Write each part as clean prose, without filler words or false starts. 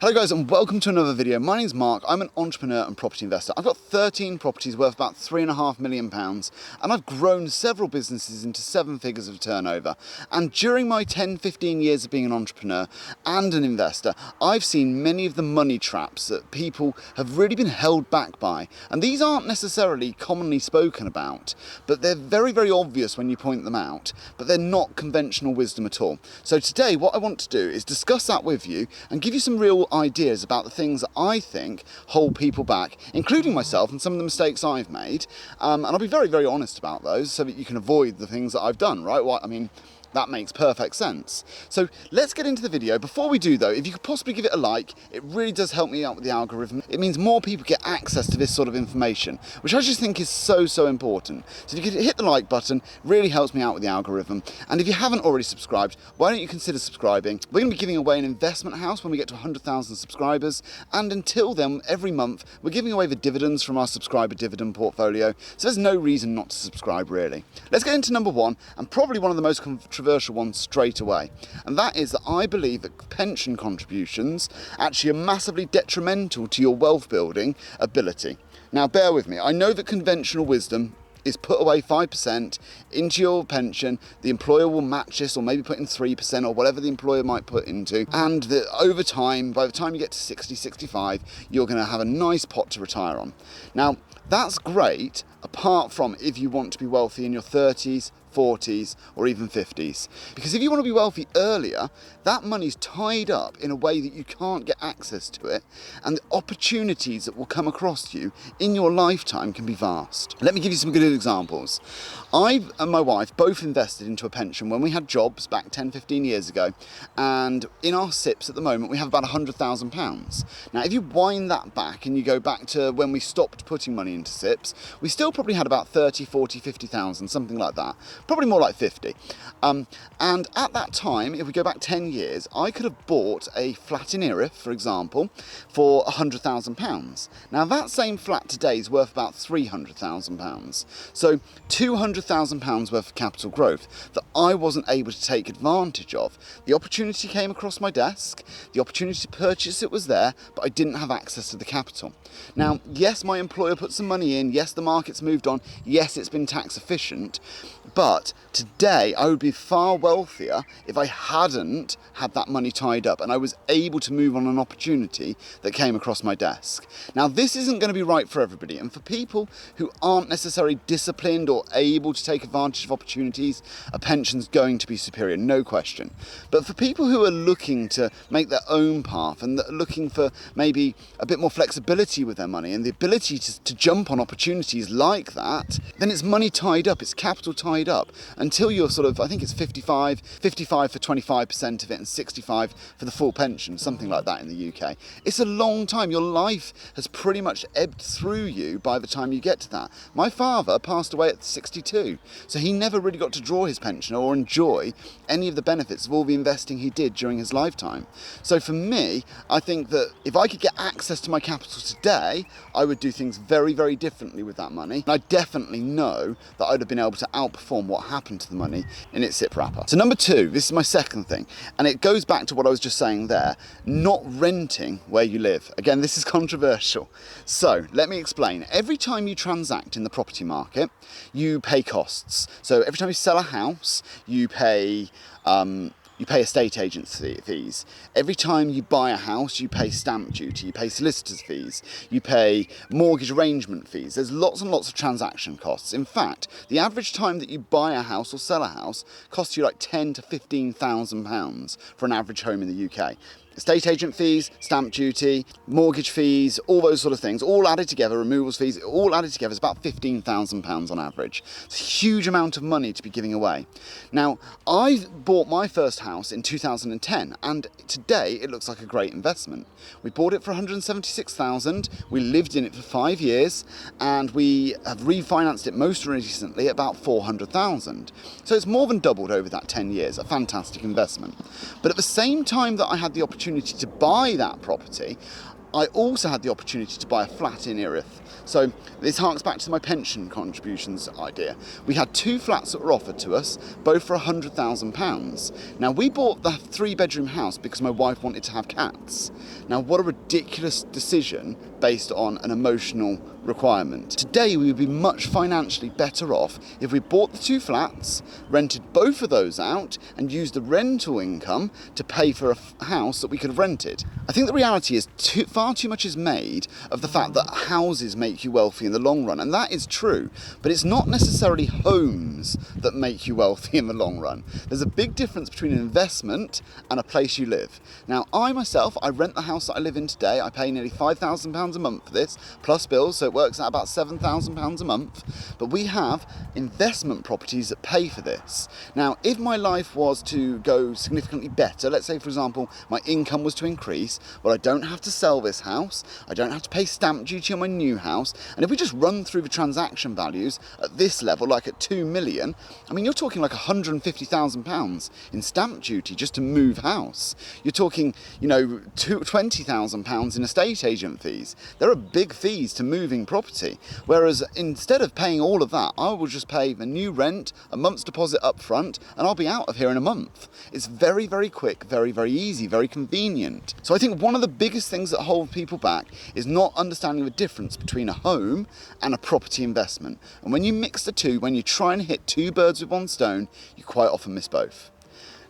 Hello guys and welcome to another video. My name's Mark, I'm an entrepreneur and property investor. I've got 13 properties worth about £3.5 million and I've grown several businesses into 7 figures of turnover. And during my 10-15 years of being an entrepreneur and an investor, I've seen many of the money traps that people have really been held back by. And these aren't necessarily commonly spoken about, but they're very, very obvious when you point them out, but they're not conventional wisdom at all. So today what I want to do is discuss that with you and give you some real ideas about the things that I think hold people back, including myself and some of the mistakes I've made, and I'll be very, very honest about those so that you can avoid the things that I've done, right? Well, I mean, that makes perfect sense. So let's get into the video. Before we do though, if you could possibly give it a like, it really does help me out with the algorithm. It means more people get access to this sort of information, which I just think is so, so important. So if you could hit the like button, it really helps me out with the algorithm. And if you haven't already subscribed, why don't you consider subscribing? We're gonna be giving away an investment house when we get to 100,000 subscribers. And until then, every month, we're giving away the dividends from our subscriber dividend portfolio. So there's no reason not to subscribe really. Let's get into number one, and probably one of the most controversial one straight away, and that is that I believe that pension contributions actually are massively detrimental to your wealth building ability. Now bear with me, I know that conventional wisdom is put away 5% into your pension, the employer will match this or maybe put in 3% or whatever the employer might put into, and that over time, by the time you get to 60, 65, you're going to have a nice pot to retire on. Now that's great, apart from if you want to be wealthy in your 30s, 40s or even 50s. Because if you want to be wealthy earlier, that money's tied up in a way that you can't get access to it, and the opportunities that will come across you in your lifetime can be vast. Let me give you some good examples. I and my wife both invested into a pension when we had jobs back 10-15 years ago, and in our SIPs at the moment we have about £100,000. Now if you wind that back and you go back to when we stopped putting money into SIPs, we still probably had about 30, 40, 50,000, something like that. Probably more like 50. And at that time, if we go back 10 years, I could have bought a flat in Erith, for example, for £100,000. Now that same flat today is worth about £300,000. So £200,000 worth of capital growth that I wasn't able to take advantage of. The opportunity came across my desk, the opportunity to purchase it was there, but I didn't have access to the capital. Now, yes, my employer put some money in, yes, the market's moved on, yes, it's been tax efficient, but today I would be far wealthier if I hadn't had that money tied up and I was able to move on an opportunity that came across my desk. Now this isn't going to be right for everybody, and for people who aren't necessarily disciplined or able to take advantage of opportunities, a pension's going to be superior, no question. But for people who are looking to make their own path and that are looking for maybe a bit more flexibility with their money and the ability to jump on opportunities like that, then it's money tied up, it's capital tied up until you're sort of, I think it's 55 for 25% of it and 65 for the full pension, something like that in the UK. It's a long time. Your life has pretty much ebbed through you by the time you get to that. My father passed away at 62, so he never really got to draw his pension or enjoy any of the benefits of all the investing he did during his lifetime. So for me, I think that if I could get access to my capital today, I would do things very, very differently with that money. And I definitely know that I'd have been able to outperform what happened to the money in its SIP wrapper. So number two, this is my second thing, and it goes back to what I was just saying there, not renting where you live. Again, this is controversial. So let me explain. Every time you transact in the property market, you pay costs. So every time you sell a house, you pay estate agency fees. Every time you buy a house, you pay stamp duty, you pay solicitor's fees, you pay mortgage arrangement fees. There's lots and lots of transaction costs. In fact, the average time that you buy a house or sell a house costs you like £10,000 to £15,000 for an average home in the UK. Estate agent fees, stamp duty, mortgage fees, all those sort of things, all added together, removals fees, all added together is about £15,000 on average. It's a huge amount of money to be giving away. Now, I bought my first house in 2010, and today it looks like a great investment. We bought it for £176,000, we lived in it for 5 years, and we have refinanced it most recently at about £400,000. So it's more than doubled over that 10 years, a fantastic investment. But at the same time that I had the opportunity to buy that property, I also had the opportunity to buy a flat in Erith. So this harks back to my pension contributions idea. We had 2 flats that were offered to us, both for £100,000. Now we bought the 3-bedroom house because my wife wanted to have cats. Now what a ridiculous decision based on an emotional requirement. Today we would be much financially better off if we bought the 2 flats, rented both of those out and used the rental income to pay for a house that we could have rented. I think the reality is far too much is made of the fact that houses make you wealthy in the long run, and that is true, but it's not necessarily homes that make you wealthy in the long run. There's a big difference between an investment and a place you live. Now I myself, I rent the house that I live in today. I pay nearly £5,000 a month for this, plus bills, so it works out about £7,000 a month, but we have investment properties that pay for this. Now if my life was to go significantly better, let's say for example my income was to increase, well I don't have to sell this house, I don't have to pay stamp duty on my new house, and if we just run through the transaction values at this level, like at 2 million, I mean you're talking like £150,000 in stamp duty just to move house. You're talking, you know, £20,000 in estate agent fees. There are big fees to moving property, whereas instead of paying all of that, I will just pay the new rent, a month's deposit up front, and I'll be out of here in a month. It's very, very quick, very, very easy, very convenient. So I think one of the biggest things that hold people back is not understanding the difference between a home and a property investment. And when you mix the two, when you try and hit 2 birds with 1 stone, you quite often miss both.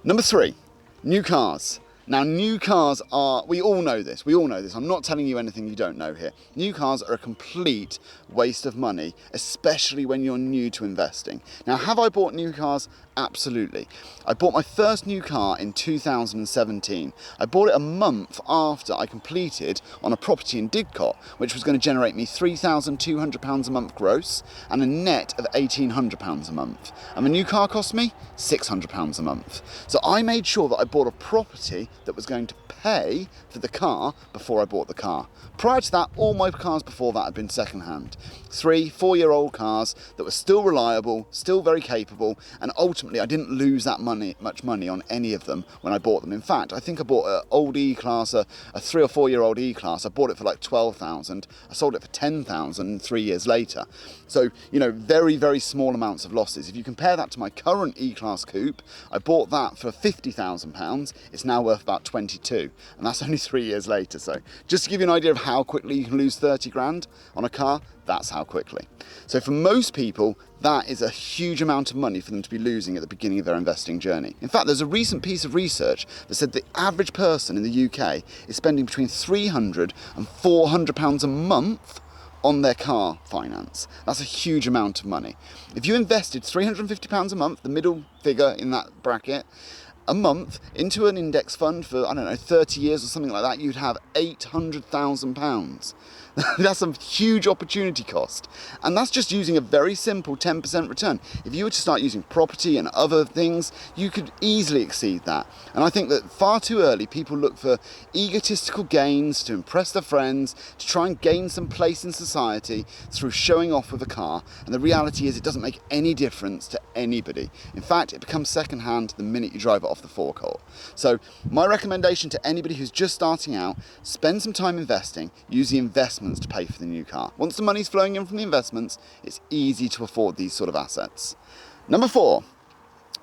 Number 3, new cars. Now new cars are, we all know this, I'm not telling you anything you don't know here. New cars are a complete waste of money, especially when you're new to investing. Now have I bought new cars? Absolutely. I bought my first new car in 2017. I bought it a month after I completed on a property in Didcot, which was going to generate me £3,200 a month gross and a net of £1,800 a month. And the new car cost me £600 a month. So I made sure that I bought a property that was going to pay for the car before I bought the car. Prior to that, all my cars before that had been second-hand. 3-4-year-old cars that were still reliable, still very capable, and ultimately I didn't lose that much money on any of them when I bought them. In fact, I think I bought an old E-Class, a 3 or 4-year-old E-Class. I bought it for like 12,000. I sold it for 10,000 3 years later. So, you know, very, very small amounts of losses. If you compare that to my current E-Class coupe, I bought that for £50,000. It's now worth about 22, and that's only 3 years later. So just to give you an idea of how quickly you can lose 30 grand on a car, that's how quickly. So for most people, that is a huge amount of money for them to be losing at the beginning of their investing journey. In fact, there's a recent piece of research that said the average person in the UK is spending between £300 and £400 a month on their car finance. That's a huge amount of money. If you invested £350 a month, the middle figure in that bracket, a month into an index fund for, I don't know, 30 years or something like that, you'd have £800,000. That's a huge opportunity cost. And that's just using a very simple 10% return. If you were to start using property and other things, you could easily exceed that. And I think that far too early, people look for egotistical gains to impress their friends, to try and gain some place in society through showing off with a car. And the reality is it doesn't make any difference to anybody. In fact, it becomes secondhand the minute you drive it off the forecourt. So my recommendation to anybody who's just starting out, spend some time investing, use the investments to pay for the new car. Once the money's flowing in from the investments, it's easy to afford these sort of assets. Number 4,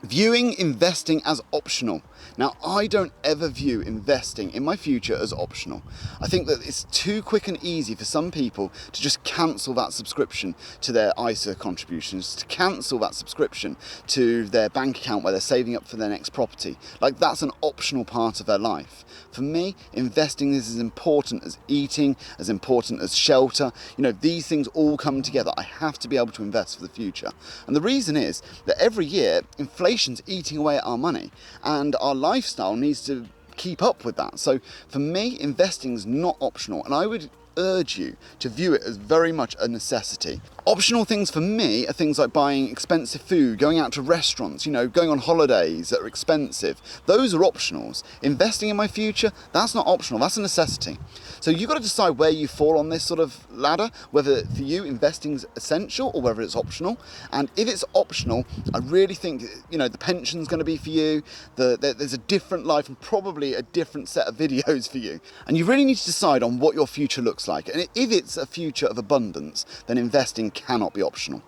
viewing investing as optional. Now, I don't ever view investing in my future as optional. I think that it's too quick and easy for some people to just cancel that subscription to their ISA contributions, to cancel that subscription to their bank account where they're saving up for their next property. Like that's an optional part of their life. For me, investing is as important as eating, as important as shelter. You know, these things all come together. I have to be able to invest for the future. And the reason is that every year, inflation's eating away at our money, and our lifestyle needs to keep up with that. So for me, investing is not optional, and I would urge you to view it as very much a necessity. Optional things for me are things like buying expensive food, going out to restaurants, going on holidays that are expensive. Those are optionals. Investing in my future, that's not optional, that's a necessity. So you've got to decide where you fall on this sort of ladder, whether for you investing is essential or whether it's optional. And if it's optional, I really think, the pension's going to be for you, there's a different life and probably a different set of videos for you. And you really need to decide on what your future looks like. And if it's a future of abundance, then investing cannot be optional.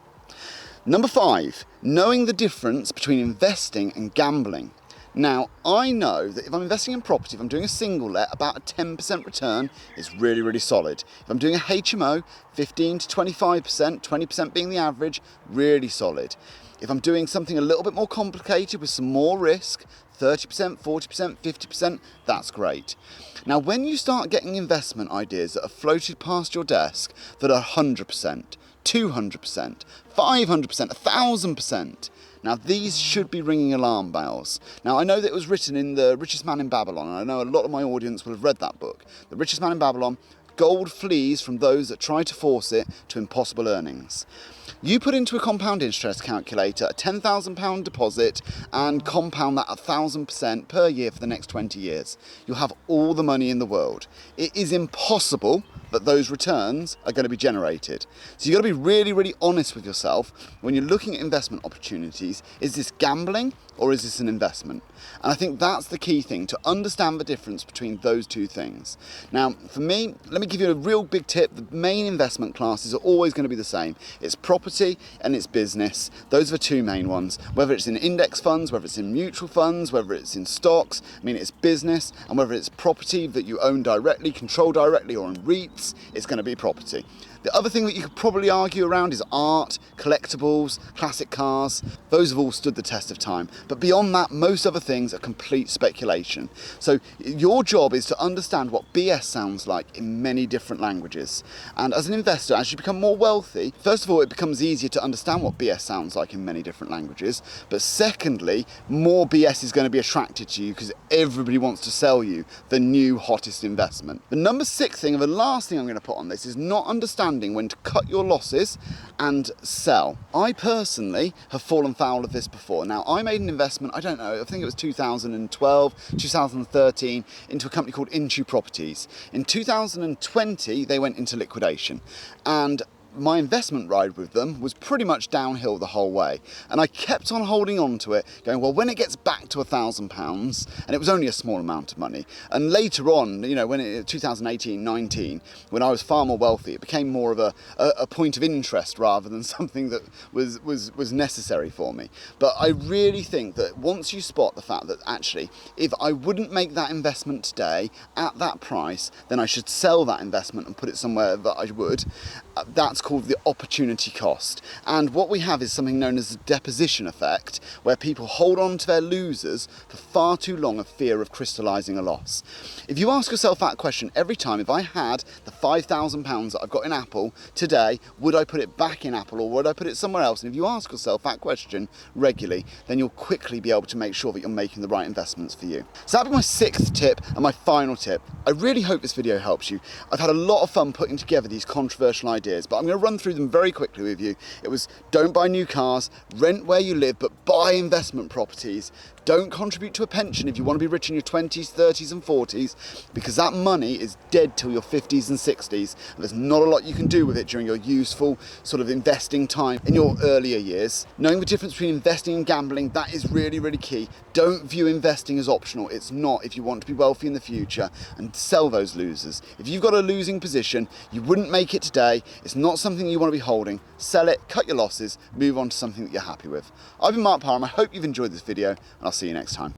Number 5, knowing the difference between investing and gambling. Now, I know that if I'm investing in property, if I'm doing a single let, about a 10% return is really, really solid. If I'm doing a HMO, 15 to 25%, 20% being the average, really solid. If I'm doing something a little bit more complicated with some more risk, 30%, 40%, 50%, that's great. Now, when you start getting investment ideas that are floated past your desk that are 100%, 200%, 500%, 1,000%, now these should be ringing alarm bells. Now, I know that it was written in The Richest Man in Babylon, and I know a lot of my audience will have read that book. The Richest Man in Babylon, gold flees from those that try to force it to impossible earnings. You put into a compound interest calculator a £10,000 deposit and compound that 1,000% per year for the next 20 years. You'll have all the money in the world. It is impossible that those returns are going to be generated. So you've got to be really, really honest with yourself when you're looking at investment opportunities. Is this gambling or is this an investment? And I think that's the key thing, to understand the difference between those two things. Now, for me, let me give you a real big tip. The main investment classes are always going to be the same. It's property and it's business. Those are the two main ones. Whether it's in index funds, whether it's in mutual funds, whether it's in stocks, it's business, and whether it's property that you own directly, control directly, or in REITs, it's going to be property. The other thing that you could probably argue around is art, collectibles, classic cars. Those have all stood the test of time. But beyond that, most other things are complete speculation. So your job is to understand what BS sounds like in many different languages. And as an investor, as you become more wealthy, first of all, it becomes easier to understand what BS sounds like in many different languages. But secondly, more BS is going to be attracted to you because everybody wants to sell you the new hottest investment. The number 6 thing, and the last thing I'm going to put on this, is not understanding when to cut your losses and sell. I personally have fallen foul of this before. Now, I made an investment, I don't know, I think it was 2012, 2013, into a company called Into Properties. In 2020, they went into liquidation. And my investment ride with them was pretty much downhill the whole way. And I kept on holding on to it, going, well, when it gets back to £1,000, and it was only a small amount of money. And later on, when 2018, 19, when I was far more wealthy, it became more of a point of interest rather than something that was necessary for me. But I really think that once you spot the fact that actually, if I wouldn't make that investment today at that price, then I should sell that investment and put it somewhere that I would. That's called the opportunity cost. And what we have is something known as the deposition effect, where people hold on to their losers for far too long of fear of crystallising a loss. If you ask yourself that question every time, if I had the £5,000 that I've got in Apple today, would I put it back in Apple or would I put it somewhere else? And if you ask yourself that question regularly, then you'll quickly be able to make sure that you're making the right investments for you. So that'd be my 6th tip and my final tip. I really hope this video helps you. I've had a lot of fun putting together these controversial ideas, but I'm going to run through them very quickly with you. It was: don't buy new cars, rent where you live, but buy investment properties. Don't contribute to a pension if you want to be rich in your 20s, 30s and 40s, because that money is dead till your 50s and 60s, and there's not a lot you can do with it during your useful sort of investing time in your earlier years. Knowing the difference between investing and gambling, that is really, really key. Don't view investing as optional. It's not if you want to be wealthy in the future, and sell those losers. If you've got a losing position, you wouldn't make it today, it's not something you want to be holding, sell it, cut your losses, move on to something that you're happy with. I've been Mark Parham. I hope you've enjoyed this video, and I'll see you next time.